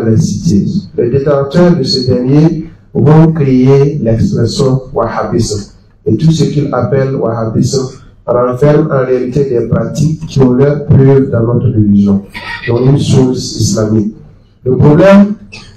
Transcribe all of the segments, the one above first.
les citer. Les détenteurs de ce dernier vont créer l'expression wahhabisme. Et tout ce qu'ils appellent wahhabisme renferme en réalité des pratiques qui ont leur preuve dans notre religion, dans une source islamique. Le problème,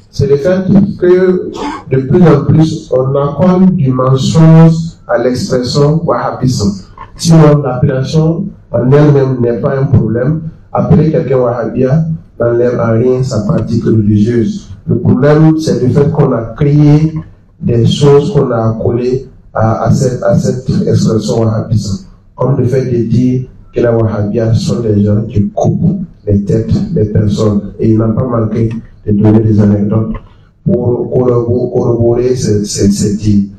c'est le fait que de plus en plus, on accorde du mensonge à l'expression wahhabisme. Sinon, l'appellation en elle-même n'est pas un problème. Appeler quelqu'un wahhabia n'enlève en rien sa pratique religieuse. Le problème, c'est le fait qu'on a créé des choses qu'on a accolées à cette expression wahhabisme. Comme le fait de dire que les wahhabias sont des gens qui coupent les têtes des personnes. Et il n'a pas manqué de donner des anecdotes pour corroborer cette idée.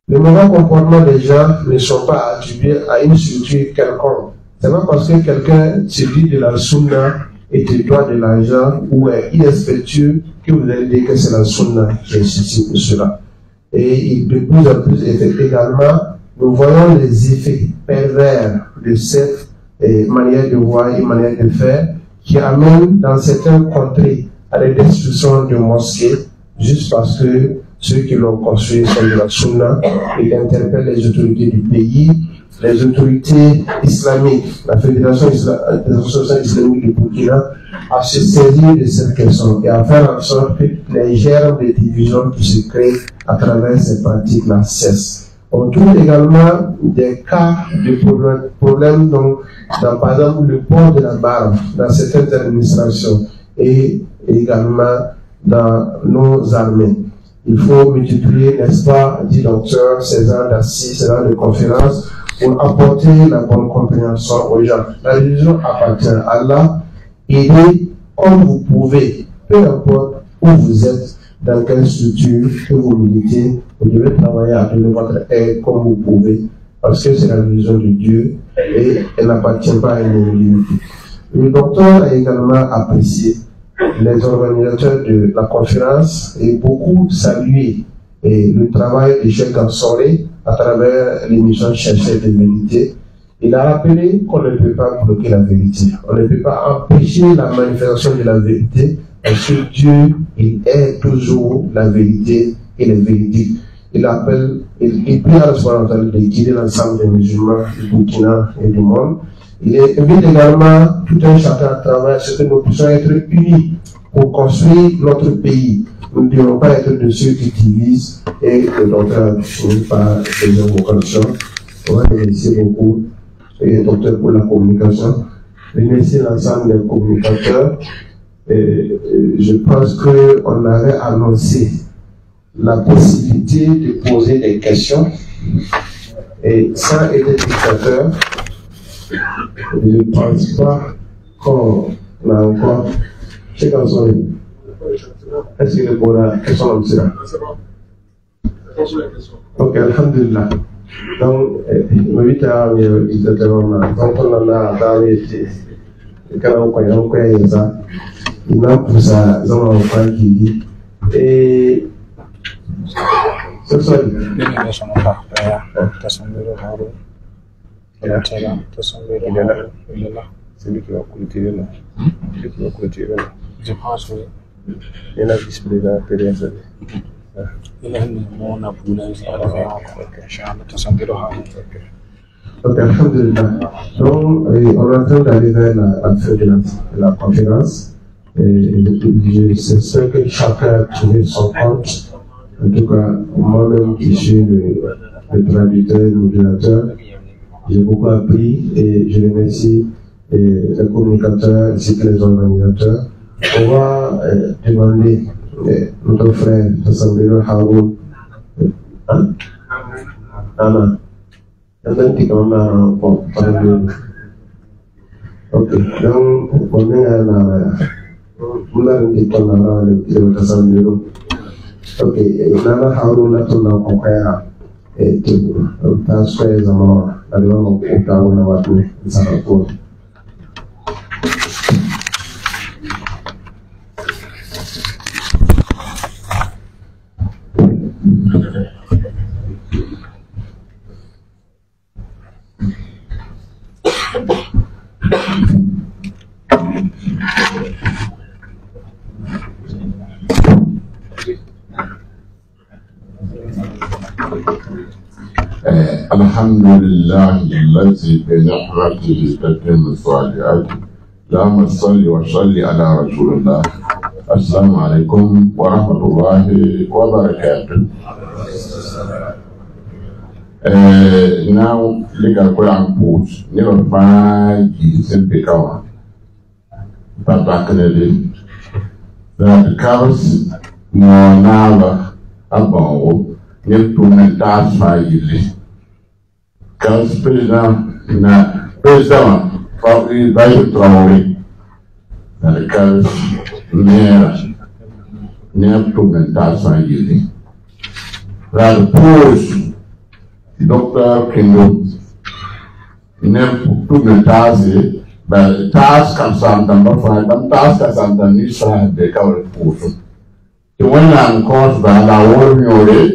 Les mauvais comportements des gens ne sont pas attribués à une structure quelconque. C'est pas parce que quelqu'un se dit de la sunna et te doit de l'argent ou est irrespectueux que vous allez dire que c'est la sunna qui est ceci ou cela. Et de plus en plus, également, nous voyons les effets pervers de cette manière de voir et manière de faire qui amènent dans certaines contrées à la destruction de mosquées juste parce que ceux qui l'ont construit sont de la sunna et interpellent les autorités du pays, les autorités islamiques, la Fédération islamique du Burkina, à se saisir de cette question et à faire en sorte que les germes de division qui se créent à travers ces pratiques-là cessent. On trouve également des cas de problèmes dans, par exemple, le port de la barbe dans certaines administrations et également dans nos armées. Il faut multiplier, n'est-ce pas, 10 docteurs, 16 ans d'assises, 16 ans de conférences pour apporter la bonne compréhension aux gens. La religion appartient à Allah. Aidez comme vous pouvez, peu importe où vous êtes, dans quelle structure que vous militez, vous devez travailler à donner votre aide comme vous pouvez, parce que c'est la religion de Dieu et elle n'appartient pas à une limite. Le docteur a également apprécié les organisateurs de la conférence et beaucoup salué le travail de Cheikh Ansoré à travers l'émission Chercher de vérité. Il a rappelé qu'on ne peut pas bloquer la vérité, on ne peut pas empêcher la manifestation de la vérité, parce que Dieu, il est toujours la vérité et le véridique. Il appelle, il prie à la de guider l'ensemble des musulmans du Burkina et du monde. Il invite également tout un chacun à travers ce que nous puissions être unis pour construire notre pays. Nous ne devons pas être de ceux qui divisent et le docteur finit par des invocations. On va remercier beaucoup le docteur pour la communication. Remercier l'ensemble des communicateurs. Et je pense qu'on avait annoncé la possibilité de poser des questions et sans être dictateur, je ne pense pas qu'on a encore. C'est comme ça. Est-ce que le pour la question comme ça? Ok, alhamdulillah. Donc, je m'invite à donc on en a dans les canaux qui ça. Il m'a poussé à un qui et c'est ça. C'est lui qui va clôturer là. Celui qui va clôturer là. Je pense que il y a la vice-présidente Thérèse. Il a mon appui ok, alhamdulillah. Donc, on est en train d'arriver à la fin de la conférence. Et c'est ce que chacun a trouvé son compte. En tout cas, moi-même qui suis le traducteur et le modulateur, j'ai beaucoup appris et je remercie les communicateurs ainsi que les organisateurs. On va demander notre frère Tassambelo Haroun Anna. Ok, donc on est à la ok, Nana Haroun Latuna Kokaya et transfert Zamora, la loi au Kawana Watne, Sarapur. الحمد لله الذي بنعمته تتم الصالحات. اللهم صل وسلم على رسول الله. السلام عليكم ورحمة الله وبركاته. Now, legal ground pools never find is in Pikawa. But back in the day, the cows more now about implement that file. Because President probably by the drawing, and the cows near implement that file. That pools. Dr. Kingo never task, but task comes on the front, task as on the Nisha de cover portion. The one I'm caused by the warrior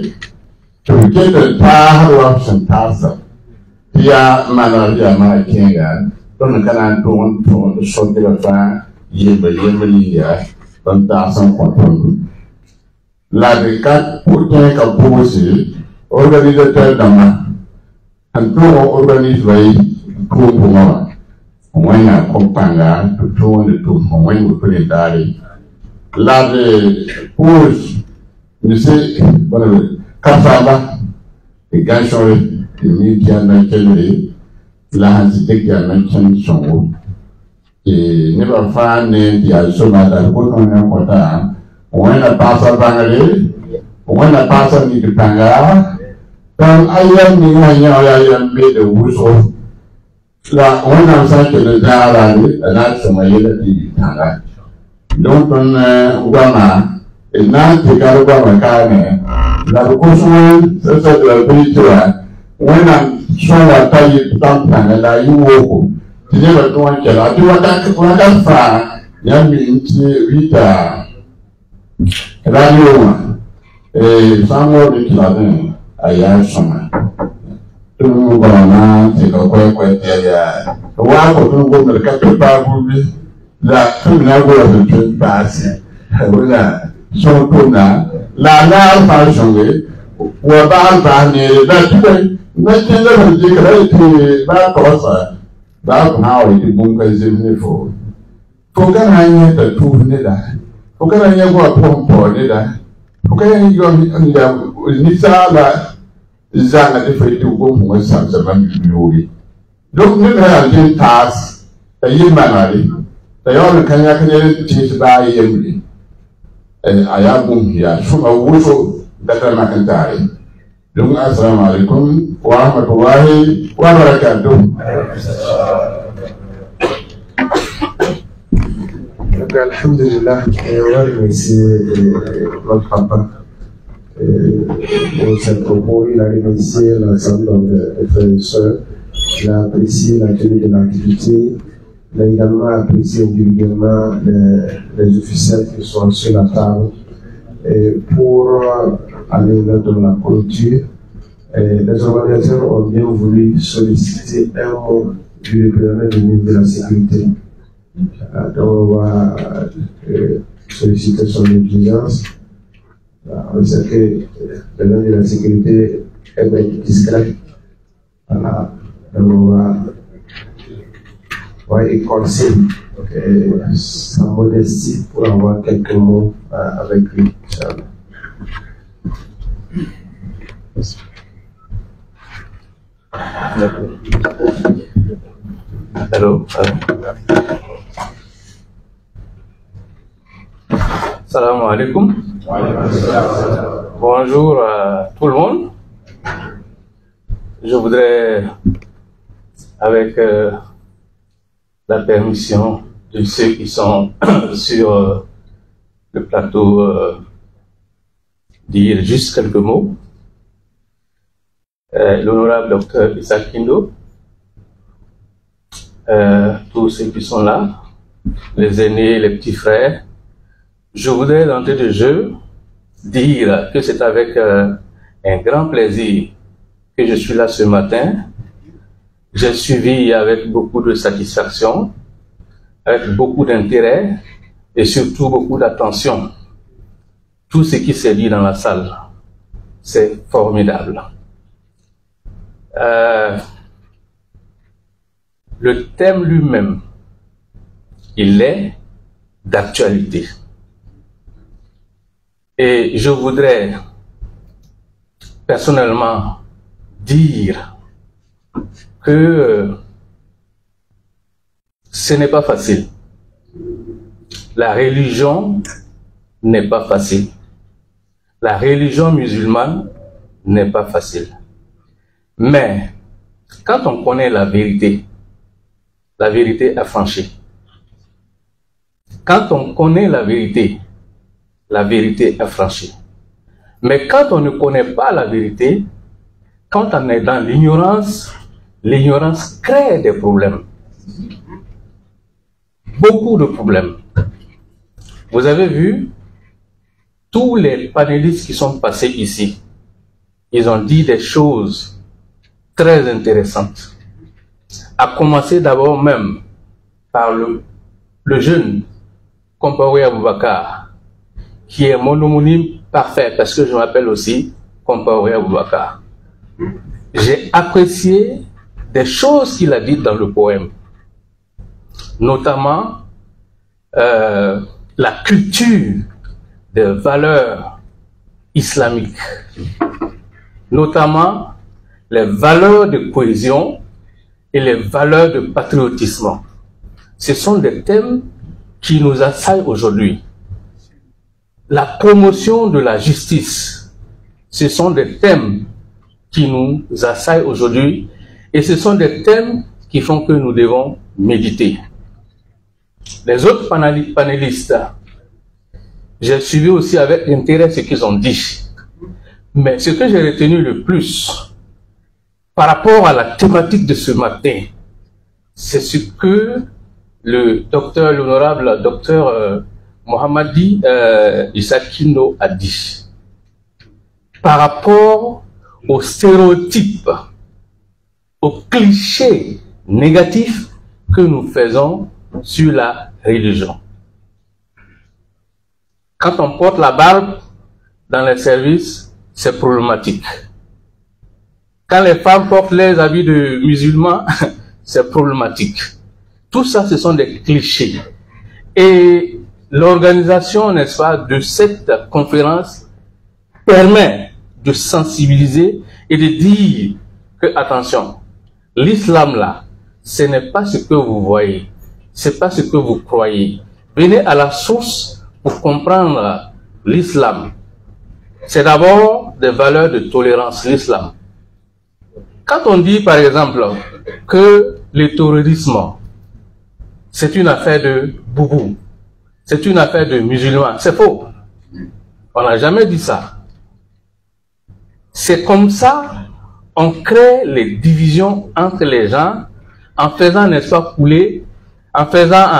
to get the tar option task. Here, Manaria, my king, don't can do the short of fire, Yemeli, from Tassan Control. La de cat put a pose. Organize dama and to organize by Puma. When I companga to 202, when we put it daddy. Lade pose, you say, Kasaba, the Gashore, the media mentioned, Lahans take their mentioned song. Never find the Azuma that put on your water. When a passer bangary, when a passer need to panga. Then I am made the woods of la when I'm such a Zara and that's my unity. Don't Gama, a non Tigaraga Carne, La Cushman, such a picture. When I'm sure I tell you something and I you walk, to never go and tell. I do what I far, young means Rita Radio, a somewhat in I am some. Two Gona, take a quite area. The one who go to the capital will be that two never of the train passing. So, Puna, La fashion way, were bad by near that way. Nothing that was decorated back also. That's how it is in for. Forget I need the two neither. Forget I never go upon for neither. Forget you go Nisala Zana different to go from some seven. Don't never have tasks. The human they all can teach by Emily. And I have been here from a whistle that I'm not entirely. Don't assalamu alaikum wa rahmatullahi wa barakatuh. Alhamdulillah, on va remercier notre papa pour cette propos. Il a remercié l'ensemble des frères et sœurs. Il a apprécié la tenue de l'activité. Il a également apprécié individuellement les officiels qui sont sur la table. Et pour aller vers de la clôture, les organisateurs ont bien voulu solliciter un mot du représentant du ministre de la Sécurité. Donc on va solliciter son exigence. On sait que le ministre de la Sécurité est bien discret. Voilà. Donc on va écorcer sa modestie pour avoir quelques mots avec lui. Hello. Salam alaikum. Bonjour à tout le monde. Je voudrais, avec la permission de ceux qui sont sur le plateau, dire juste quelques mots. L'honorable docteur Isaac Kindo, tous ceux qui sont là, les aînés, les petits frères, je voudrais d'entrée de jeu dire que c'est avec un grand plaisir que je suis là ce matin. J'ai suivi avec beaucoup de satisfaction, avec beaucoup d'intérêt et surtout beaucoup d'attention tout ce qui s'est dit dans la salle. c'est formidable. Le thème lui-même, il est d'actualité. Et je voudrais personnellement dire que ce n'est pas facile. La religion n'est pas facile. La religion musulmane n'est pas facile. Mais quand on connaît la vérité est franchie. Quand on connaît la vérité est franchie. Mais quand on ne connaît pas la vérité, quand on est dans l'ignorance, l'ignorance crée des problèmes. Beaucoup de problèmes. Vous avez vu, tous les panélistes qui sont passés ici, ils ont dit des choses très intéressantes. À commencer d'abord même par le jeune Compaoré Aboubakar, qui est mon homonyme parfait parce que je m'appelle aussi Compaoré Aboubakar. J'ai apprécié des choses qu'il a dites dans le poème, notamment la culture des valeurs islamiques, notamment les valeurs de cohésion et les valeurs de patriotisme. Ce sont des thèmes qui nous assaillent aujourd'hui. La promotion de la justice, ce sont des thèmes qui nous assaillent aujourd'hui et ce sont des thèmes qui font que nous devons méditer. Les autres panélistes, j'ai suivi aussi avec intérêt ce qu'ils ont dit. Mais ce que j'ai retenu le plus par rapport à la thématique de ce matin, c'est ce que l'honorable docteur Mohamadi Isakino a dit. Par rapport aux stéréotypes, aux clichés négatifs que nous faisons sur la religion. Quand on porte la barbe dans les services, c'est problématique. Quand les femmes portent les habits de musulmans, c'est problématique. Tout ça, ce sont des clichés. Et l'organisation, n'est-ce pas, de cette conférence permet de sensibiliser et de dire que, attention, l'islam là, ce n'est pas ce que vous voyez, c'est pas ce que vous croyez. Venez à la source pour comprendre l'islam. C'est d'abord des valeurs de tolérance, l'islam. Quand on dit, par exemple, que le terrorisme, c'est une affaire de boubou, c'est une affaire de musulmans, c'est faux. On n'a jamais dit ça. C'est comme ça, on crée les divisions entre les gens, en faisant, n'est-ce pas, couler, en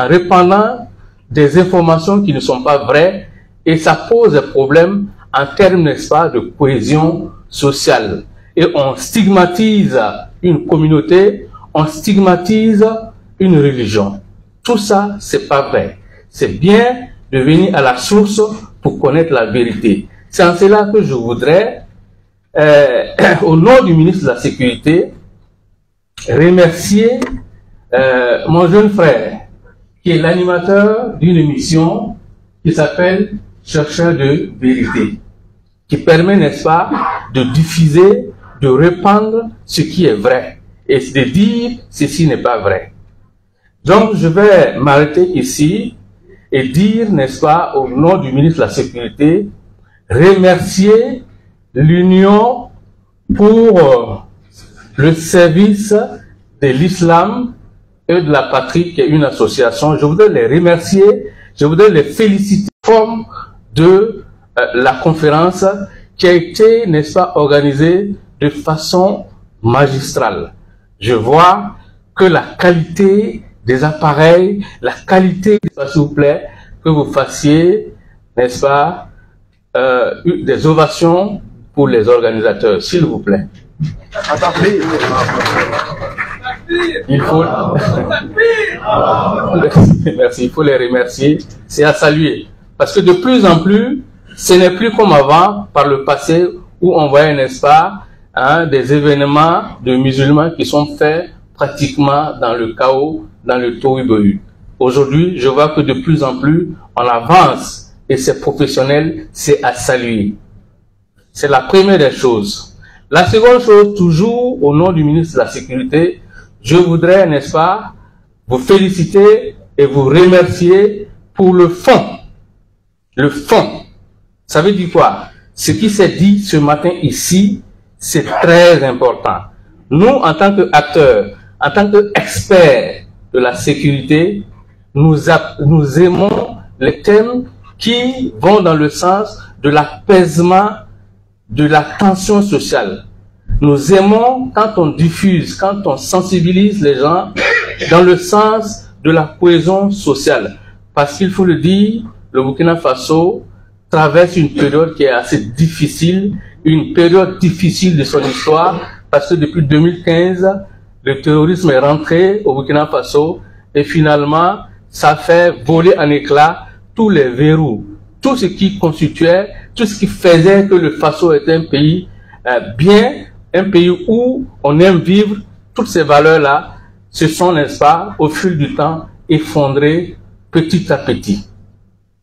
répandant des informations qui ne sont pas vraies, et ça pose des problèmes en termes, n'est-ce pas, de cohésion sociale. Et on stigmatise une communauté, on stigmatise une religion. Tout ça, c'est pas vrai. C'est bien de venir à la source pour connaître la vérité. C'est en cela que je voudrais, au nom du ministre de la Sécurité, remercier mon jeune frère, qui est l'animateur d'une émission qui s'appelle Chercheur de vérité, qui permet, n'est-ce pas, de diffuser, de répandre ce qui est vrai et de dire ceci n'est pas vrai. Donc, je vais m'arrêter ici et dire, n'est-ce pas, au nom du ministre de la Sécurité, remercier l'Union pour le service de l'islam et de la patrie, qui est une association. Je voudrais les remercier, je voudrais les féliciter forme de la conférence qui a été, n'est-ce pas, organisée de façon magistrale. Je vois que la qualité des appareils, la qualité, s'il vous plaît, que vous fassiez, n'est-ce pas, des ovations pour les organisateurs, s'il vous plaît. Il faut... Merci, il faut les remercier, c'est à saluer. Parce que de plus en plus, ce n'est plus comme avant, par le passé, où on voyait, n'est-ce pas, des événements de musulmans qui sont faits pratiquement dans le chaos, dans le tohu-bohu. Aujourd'hui, je vois que de plus en plus, on avance et c'est professionnel, c'est à saluer. C'est la première des choses. La seconde chose, toujours au nom du ministre de la Sécurité, je voudrais, n'est-ce pas, vous féliciter et vous remercier pour le fond. Le fond. Ça veut dire quoi? Ce qui s'est dit ce matin ici, c'est très important. Nous, en tant qu'acteurs, en tant qu'experts de la sécurité, nous aimons les thèmes qui vont dans le sens de l'apaisement, de la tension sociale. Nous aimons quand on diffuse, quand on sensibilise les gens dans le sens de la cohésion sociale. Parce qu'il faut le dire, le Burkina Faso traverse une période qui est assez difficile, une période difficile de son histoire, parce que depuis 2015, le terrorisme est rentré au Burkina Faso et finalement, ça fait voler en éclats tous les verrous, tout ce qui constituait, tout ce qui faisait que le Faso était un pays bien, un pays où on aime vivre. Toutes ces valeurs-là se sont, n'est-ce pas, au fil du temps, effondrées petit à petit.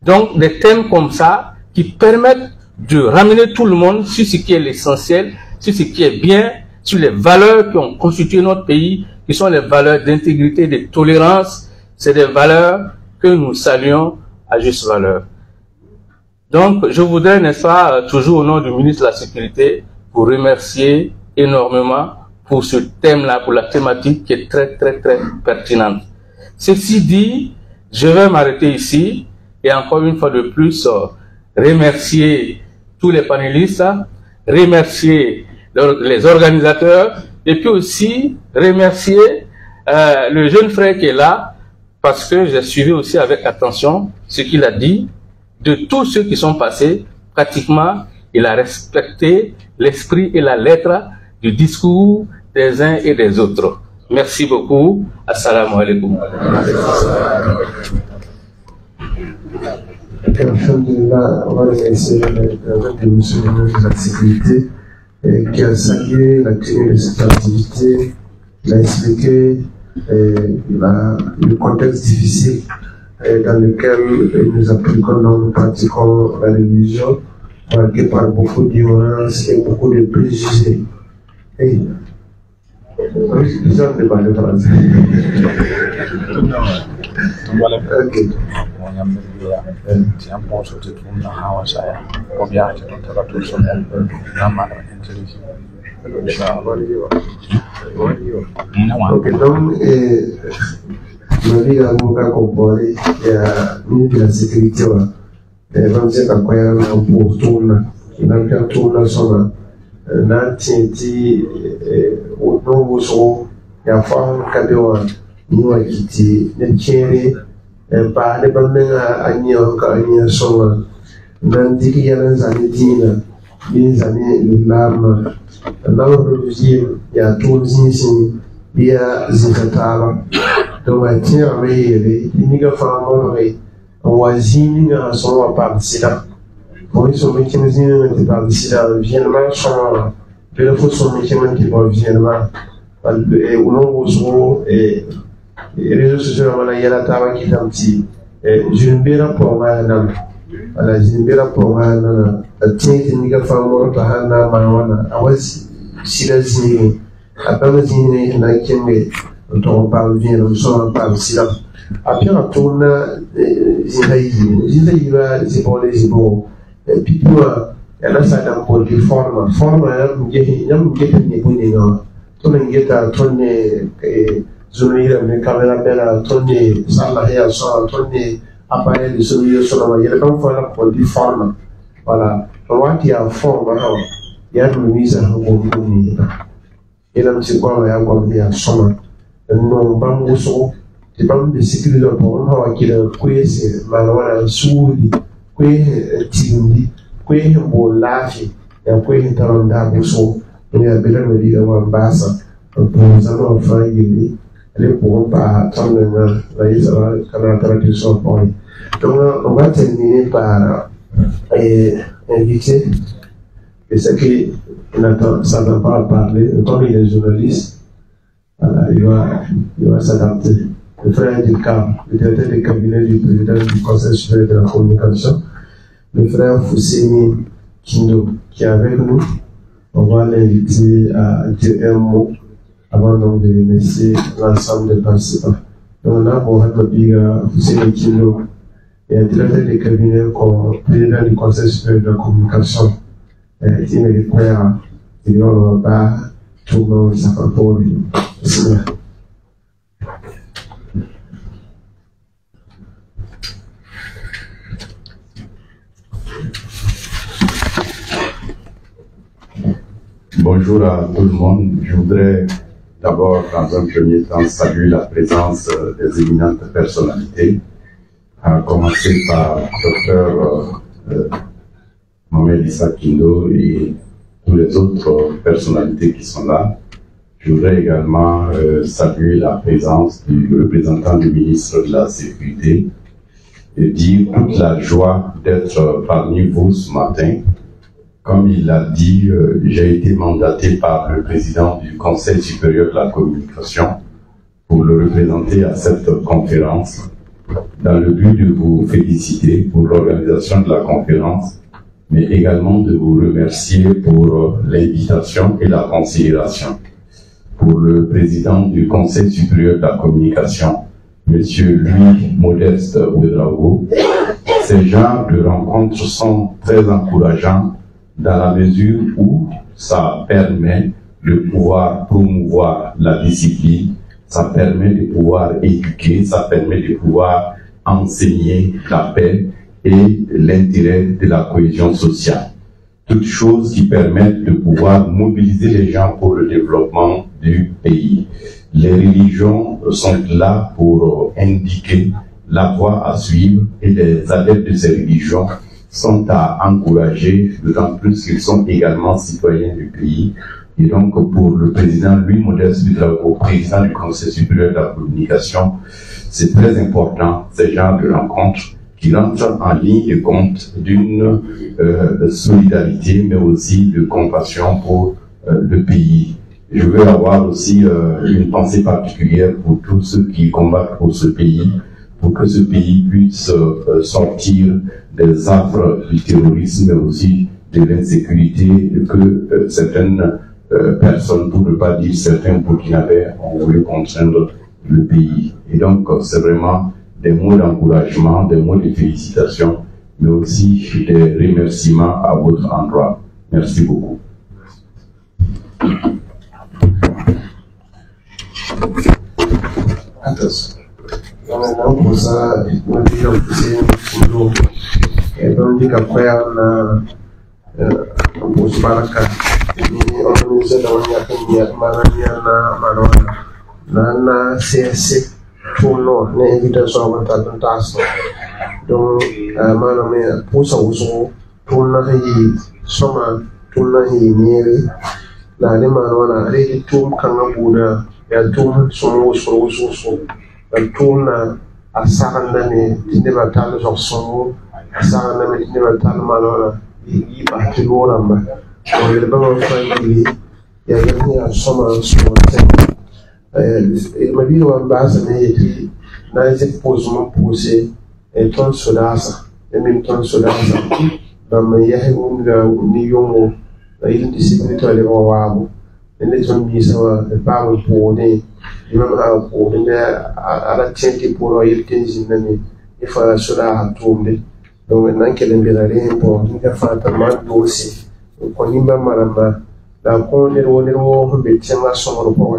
Donc, des thèmes comme ça qui permettent de ramener tout le monde sur ce qui est l'essentiel, sur ce qui est bien, sur les valeurs qui ont constitué notre pays, qui sont les valeurs d'intégrité, de tolérance. C'est des valeurs que nous saluons à juste valeur. Donc, je voudrais, n'est-ce pas, toujours au nom du ministre de la Sécurité, vous remercier énormément pour ce thème-là, pour la thématique qui est très, très, très pertinente. Ceci dit, je vais m'arrêter ici et encore une fois de plus, remercier tous les panélistes, remercier les organisateurs et puis aussi remercier le jeune frère qui est là parce que j'ai suivi aussi avec attention ce qu'il a dit. De tous ceux qui sont passés, pratiquement, il a respecté l'esprit et la lettre du discours des uns et des autres. Merci beaucoup. Assalamu alaikum. Alhamdulillah, on va remercier le monsieur le ministre de la Sécurité qui a salué l'action de cette activité, il a expliqué le contexte difficile dans lequel nous appliquons, nous pratiquons la religion, marquée par beaucoup d'ignorance et beaucoup de préjugés. Et ils ont demandé français. Ok. Ok, donc, Marie Amoka Kompore, ministre de la Sécurité, vraiment c'est un croyant pour tourner, il a bien tourné son nanti au nombre so ya fam kabewa ni wa kiti ne kere ba ne banna anyo ka anyo so nan diki yalan zani dina bin zani lama Allah ruji ya tun sin biya zikatara to ma tiya mere ni ga famo re wa zini na so wa pa sida bon ils sont métiers qui parlent ici là viennement sont de la façon métiers qui parlent viennement et au nombre et réseaux sociaux on a yala tawa qui tamti je ne vais pas pour moi non ala je ne vais pas pour moi non tiens ni ga famo to hana mawana awasi sida zini apama zini na kembe to on parle viennement on parle ici là après on tourne zinaï va c'est pour les beaux et puis elle a ça dans pour des formes yam ngeta ni boni no to ngeta tonne zunira me camera bella tonne sala ya so tonne appareil de souris sur la yele comme voilà pour des formes voilà on qui a forme alors il y a une mise en boni et là c'est quoi ya comme ya soma non banguso te bam de sécurité pour on va qui le kwese malwana suri kwe tindi kwe himbo lafi ya kwe hintaron da buso ne abela me diga wa basa to zama fa yini le pour pas tendre la isa kana traduction pour donc on va terminer par inviter Et c'est qu'il n'attend, ça ne va pas parler, comme il est journaliste, il va s'adapter. Le frère Dikam, le directeur du cabinet du président du Conseil supérieur de la communication, le frère Foussini Kindo, qui est avec nous. On va l'inviter à dire un mot avant donc de remercier l'ensemble des participants. Donc on a Mohamed Foussini Kindo, et un directeur du cabinet comme président du Conseil supérieur de la communication. Qui me requiert di loro ba tuno sapapori. Bonjour à tout le monde. Je voudrais d'abord, dans un premier temps, saluer la présence des éminentes personnalités, à commencer par Dr. Mohamed Issa Kindo et tous les autres personnalités qui sont là. Je voudrais également saluer la présence du représentant du ministre de la Sécurité et dire toute la joie d'être parmi vous ce matin. Comme il l'a dit, j'ai été mandaté par le président du Conseil supérieur de la communication pour le représenter à cette conférence, dans le but de vous féliciter pour l'organisation de la conférence, mais également de vous remercier pour l'invitation et la considération. Pour le président du Conseil supérieur de la communication, M. Louis Modeste Ouedraogo, ces genres de rencontres sont très encourageants dans la mesure où ça permet de pouvoir promouvoir la discipline, ça permet de pouvoir éduquer, ça permet de pouvoir enseigner la paix et l'intérêt de la cohésion sociale. Toutes choses qui permettent de pouvoir mobiliser les gens pour le développement du pays. Les religions sont là pour indiquer la voie à suivre et les adeptes de ces religions sont à encourager, d'autant plus qu'ils sont également citoyens du pays. Et donc, pour le président Louis Modeste Ouedraogo, président du Conseil supérieur de la communication, c'est très important, ces genres de rencontres qui rentrent en ligne de compte d'une solidarité, mais aussi de compassion pour le pays. Je veux avoir aussi une pensée particulière pour tous ceux qui combattent pour ce pays, pour que ce pays puisse sortir des affres du terrorisme, mais aussi de l'insécurité que certaines personnes, pour ne pas dire certains burkinabés, ont voulu contraindre le pays. Et donc, c'est vraiment des mots d'encouragement, des mots de félicitations, mais aussi des remerciements à votre endroit. Merci beaucoup. Não possa não diga o que se mudou. Não diga qual na não posso falar cá. E organiza da minha família, na Marona, na CS tuno, na invitação a vontade tasto. Então, mano me puxa uso tuno aí soma tuno aí nele. Na de Marona, rede tum kanga buda, ya tum somo uso. Tuna asaganda ne tinde batalo somo asaganda ne tinde batalo malora yi ba tilora ma o le ba ma family ya ya soma sote ma bi no ambasa ne yiti na je posmo pose ton sodasa min ton sodasa ba ma ya he ga ni yomo il disibito le wawo ne ton bi sawa ba wo pone imam ko ne ala tenti puro yelten jinnani ifa sura tumbe donc nan kelen belare bo ni ka fata man dosi ko nimba maramba da ko ne wo be tema somoro ko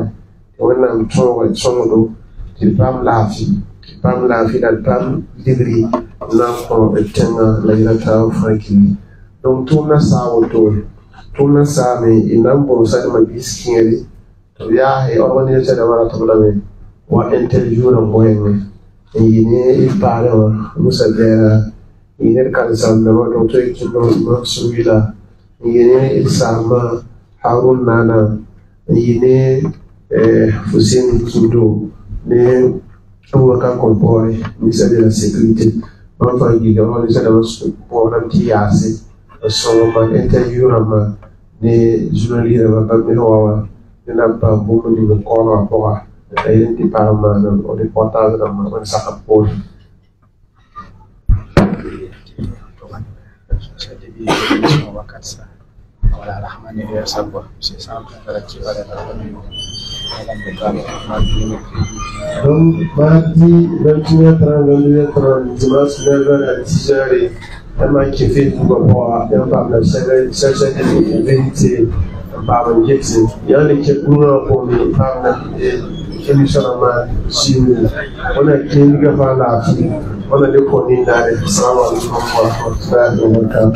e wannan to wa somodo ti pam lafi da pam degree na ko tenga la yata franki donc tumna sawo tumna sa me inambo sa ma biskiri ya e organize da wala to lame wa interview na moyen yine ipare wa musabera yine kan sam na wa to e no subila yine isama harun nana yine Foussini Kindo ne Abubakar Kompore ministre de la sécurité enfin il organise da pour un tiase son interview des journalistes de n'a pas beaucoup de corps rapport à l'identité au reportage dans sa pôle. Donc, mardi 21h30, dimanche 9h à 10h, tellement qu'il fait tout rapport à la chercher des vérités par le guetter. Il y a des qui pour les par l'émission sur on a qui nous va la vie, on a des connus dans les salons pour faire le camp.